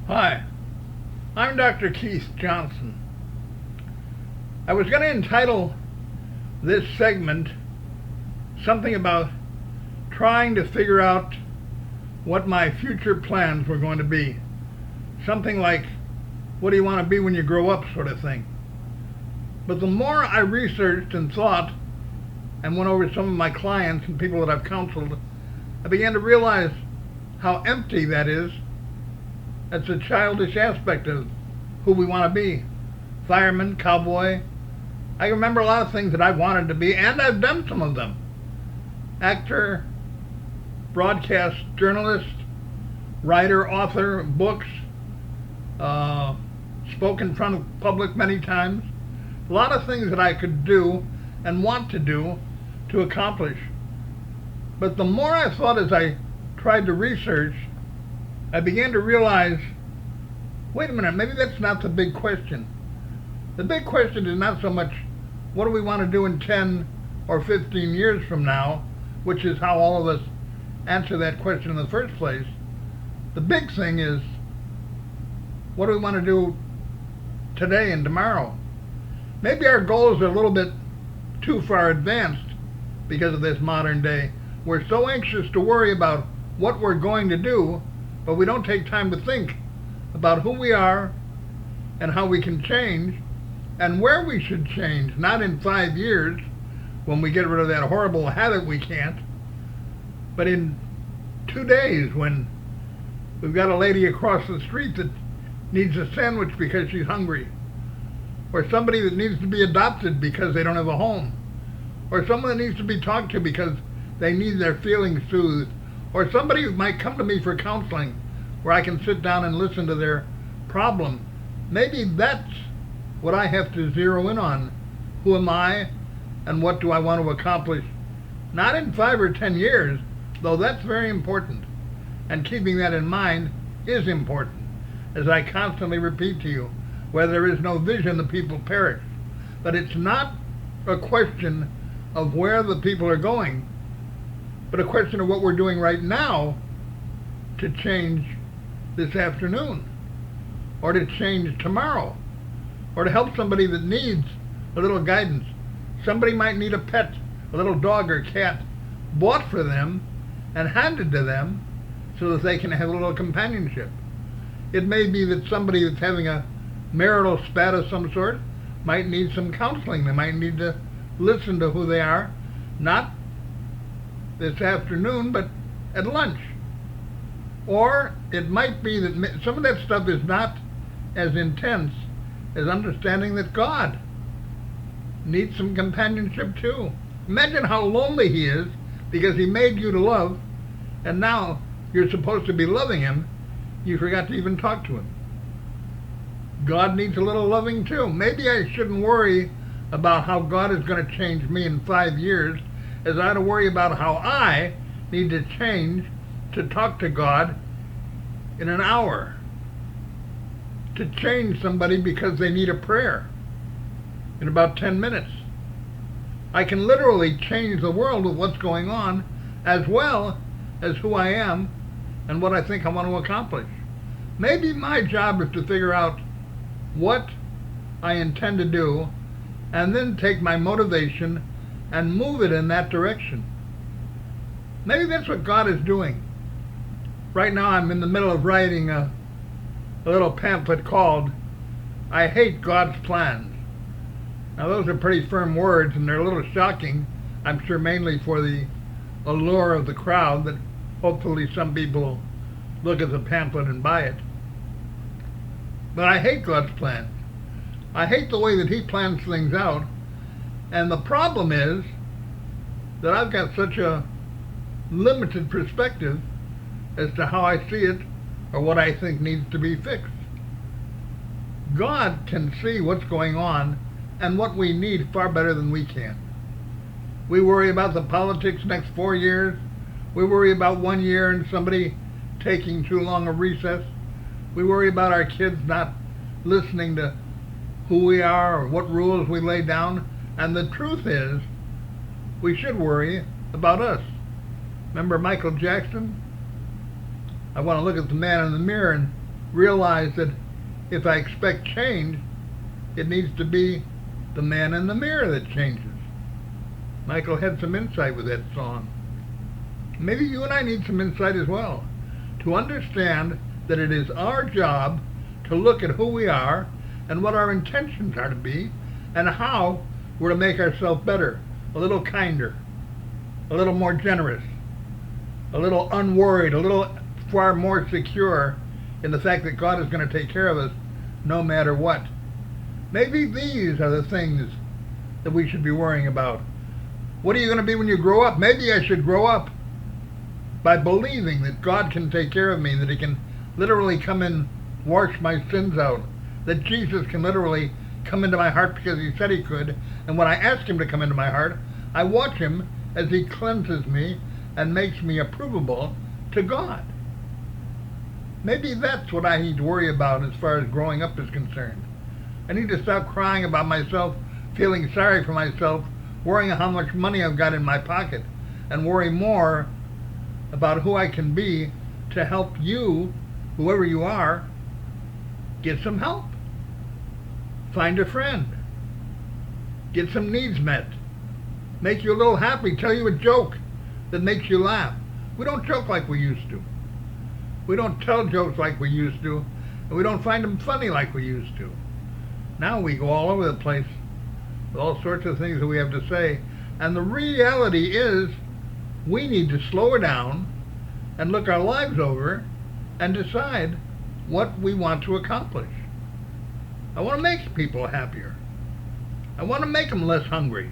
Hi, I'm Dr. Keith Johnson. I was going to entitle this segment something about trying to figure out what my future plans were going to be. Something like, what do you want to be when you grow up, sort of thing. But the more I researched and thought and went over some of my clients and people that I've counseled, I began to realize how empty that is. That's a childish aspect of who we want to be. Fireman, cowboy. I remember a lot of things that I wanted to be, and I've done some of them. Actor, broadcast journalist, writer, author, books, spoke in front of public many times. A lot of things that I could do and want to do to accomplish. But the more I thought as I tried to research, I began to realize, wait a minute, maybe that's not the big question. The big question is not so much what do we want to do in 10 or 15 years from now, which is how all of us answer that question in the first place. The big thing is, what do we want to do today and tomorrow? Maybe our goals are a little bit too far advanced because of this modern day. We're so anxious to worry about what we're going to do, but we don't take time to think about who we are and how we can change and where we should change, not in 5 years when we get rid of that horrible habit we can't, but in 2 days when we've got a lady across the street that needs a sandwich because she's hungry, or somebody that needs to be adopted because they don't have a home, or someone that needs to be talked to because they need their feelings soothed, or somebody who might come to me for counseling where I can sit down and listen to their problem. Maybe that's what I have to zero in on. Who am I and what do I want to accomplish? Not in 5 or 10 years, though that's very important. And keeping that in mind is important. As I constantly repeat to you, where there is no vision, the people perish. But it's not a question of where the people are going, but a question of what we're doing right now to change this afternoon, or to change tomorrow, or to help somebody that needs a little guidance. Somebody might need a pet, a little dog or cat, bought for them and handed to them so that they can have a little companionship. It may be that somebody that's having a marital spat of some sort might need some counseling. They might need to listen to who they are, not this afternoon, but at lunch. Or it might be that some of that stuff is not as intense as understanding that God needs some companionship too. Imagine how lonely he is because he made you to love, and now you're supposed to be loving him. You forgot to even talk to him. God needs a little loving too. Maybe I shouldn't worry about how God is going to change me in 5 years, as I ought to worry about how I need to change to talk to God in an hour, to change somebody because they need a prayer in about 10 minutes. I can literally change the world with what's going on, as well as who I am and what I think I want to accomplish. Maybe my job is to figure out what I intend to do and then take my motivation and move it in that direction. Maybe that's what God is doing. Right now I'm in the middle of writing a little pamphlet called I Hate God's Plans. Now those are pretty firm words and they're a little shocking, I'm sure mainly for the allure of the crowd, that hopefully some people will look at the pamphlet and buy it. But I hate God's plans. I hate the way that he plans things out. And the problem is that I've got such a limited perspective as to how I see it or what I think needs to be fixed. God can see what's going on and what we need far better than we can. We worry about the politics next 4 years. We worry about 1 year and somebody taking too long a recess. We worry about our kids not listening to who we are or what rules we lay down. And the truth is, we should worry about us. Remember Michael Jackson? I want to look at the man in the mirror and realize that if I expect change, it needs to be the man in the mirror that changes. Michael had some insight with that song. Maybe you and I need some insight as well, to understand that it is our job to look at who we are and what our intentions are to be and how we're to make ourselves better, a little kinder, a little more generous, a little unworried, a little far more secure in the fact that God is going to take care of us no matter what. Maybe these are the things that we should be worrying about. What are you going to be when you grow up? Maybe I should grow up by believing that God can take care of me, that He can literally come and wash my sins out, that Jesus can literally come into my heart because He said He could, and when I ask Him to come into my heart, I watch Him as He cleanses me and makes me approvable to God. Maybe that's what I need to worry about as far as growing up is concerned. I need to stop crying about myself, feeling sorry for myself, worrying how much money I've got in my pocket, and worry more about who I can be to help you, whoever you are, get some help. Find a friend. Get some needs met. Make you a little happy. Tell you a joke that makes you laugh. We don't joke like we used to. We don't tell jokes like we used to. And we don't find them funny like we used to. Now we go all over the place with all sorts of things that we have to say. And the reality is we need to slow it down and look our lives over and decide what we want to accomplish. I want to make people happier. I want to make them less hungry.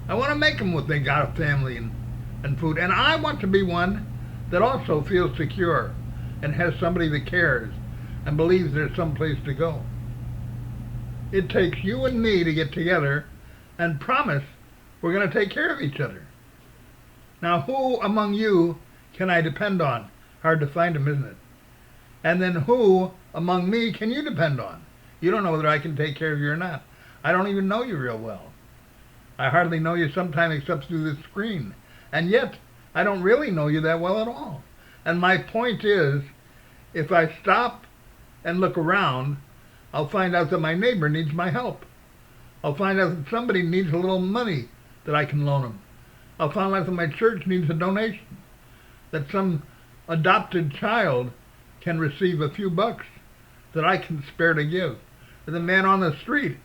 I want to make them what they got, a family and food. And I want to be one that also feels secure and has somebody that cares and believes there's some place to go. It takes you and me to get together and promise we're going to take care of each other. Now, who among you can I depend on? Hard to find them, isn't it? And then who among me can you depend on? You don't know whether I can take care of you or not. I don't even know you real well. I hardly know you sometimes except through this screen. And yet, I don't really know you that well at all. And my point is, if I stop and look around, I'll find out that my neighbor needs my help. I'll find out that somebody needs a little money that I can loan them. I'll find out that my church needs a donation. That some adopted child can receive a few bucks that I can spare to give. Or the man on the street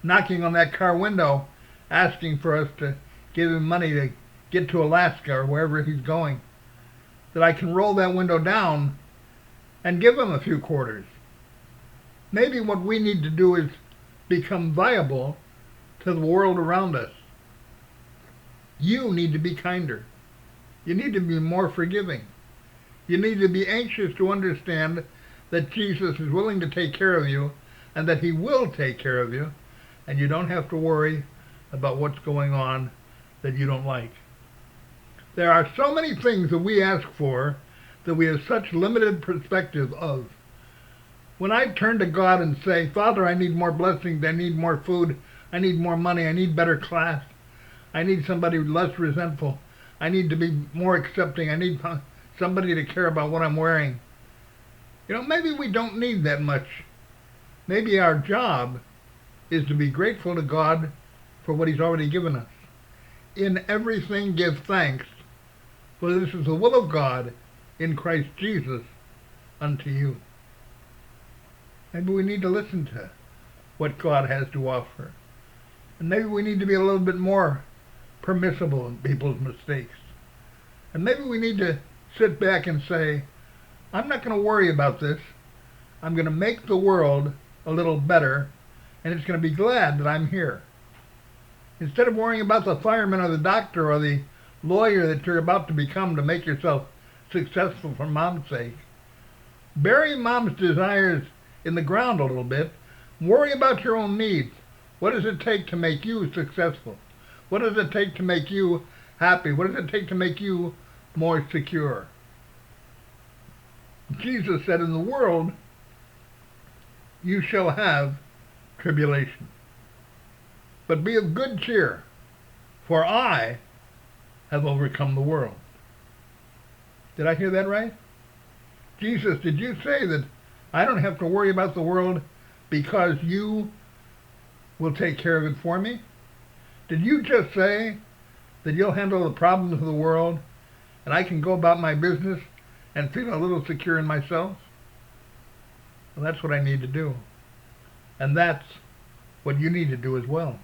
knocking on that car window asking for us to give him money to get to Alaska or wherever he's going. That I can roll that window down and give him a few quarters. Maybe what we need to do is become viable to the world around us. You need to be kinder. You need to be more forgiving. You need to be anxious to understand that Jesus is willing to take care of you and that He will take care of you, and you don't have to worry about what's going on that you don't like. There are so many things that we ask for that we have such limited perspective of. When I turn to God and say, Father, I need more blessings, I need more food, I need more money, I need better class, I need somebody less resentful, I need to be more accepting, I need somebody to care about what I'm wearing. You know, maybe we don't need that much. Maybe our job is to be grateful to God for what He's already given us. In everything give thanks, for this is the will of God in Christ Jesus unto you. Maybe we need to listen to what God has to offer. And maybe we need to be a little bit more permissible in people's mistakes. And maybe we need to sit back and say, I'm not going to worry about this. I'm going to make the world a little better, and it's going to be glad that I'm here. Instead of worrying about the fireman or the doctor or the lawyer that you're about to become to make yourself successful for Mom's sake, bury Mom's desires in the ground a little bit. Worry about your own needs. What does it take to make you successful? What does it take to make you happy? What does it take to make you more secure? Jesus said, in the world you shall have tribulation. But be of good cheer, for I have overcome the world. Did I hear that right? Jesus, did you say that I don't have to worry about the world because you will take care of it for me? Did you just say that you'll handle the problems of the world and I can go about my business and feel a little secure in myself? Well, that's what I need to do. And that's what you need to do as well.